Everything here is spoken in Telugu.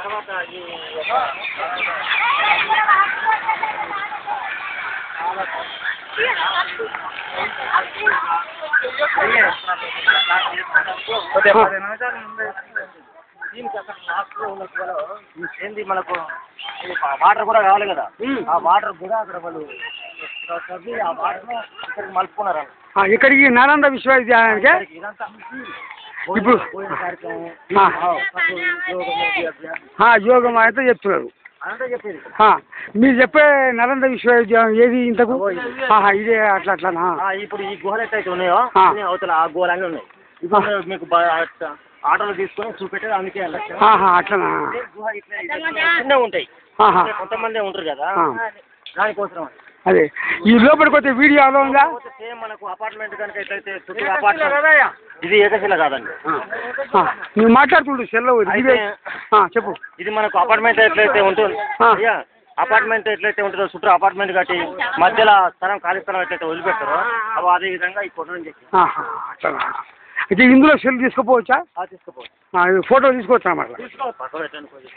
తర్వాత ఈ దీనికి అక్కడ లాస్ట్లో ఉన్నప్పుడు ఏంది మనకు వాటర్ కూడా కావాలి కదా, ఆ వాటర్ కూడా అక్కడ వాళ్ళు ఆ వాటర్ ఇక్కడికి మలుపుకున్నారు. ఇక్కడికి నలంద విశ్వవిద్యాలయానికి ఇదంతా ఇప్పుడు యోగం అయితే చెప్తున్నారు. అదంతా చెప్పేది మీరు చెప్పే నలంద విశ్వవిద్యాలయం ఏది ఇంతకు? ఇదే అట్లా అట్లానా? ఇప్పుడు ఈ గుహలు ఎట్లయితే ఉన్నాయో అవతల ఆ గుహలు అన్నీ ఉన్నాయి. ఇప్పుడు మీకు ఆటోలు తీసుకొని చూపెట్టేది అందుకే అట్లనా? గుహ ఇట్లా చిన్నగా ఉంటాయి, కొంతమంది ఉంటారు కదా, దానికోసం. అదే ఈ లోపలికి వచ్చే వీడియో అలా ఉందా? సేమ్ మనకు అపార్ట్మెంట్ కనుక ఎట్లయితే చుట్టూ అపార్ట్మెంట్, ఇది ఏకశిల కాదండి. నువ్వు మాట్లాడుతుండు సెల్లో చెప్పు. ఇది మనకు అపార్ట్మెంట్ ఎట్లయితే ఉంటుంది, అపార్ట్మెంట్ ఎట్లయితే ఉంటుందో చుట్టూ అపార్ట్మెంట్ కట్టి మధ్యలో స్థలం ఖాళీ స్థలం ఎట్లయితే వదిలిపెట్టారో అవి అదే విధంగా ఈ ఫోటో అయితే ఇందులో సెల్ తీసుకుపోవచ్చా? తీసుకోపోవచ్చు, ఫోటో తీసుకోవచ్చా? అన్నమాట తీసుకోవచ్చు.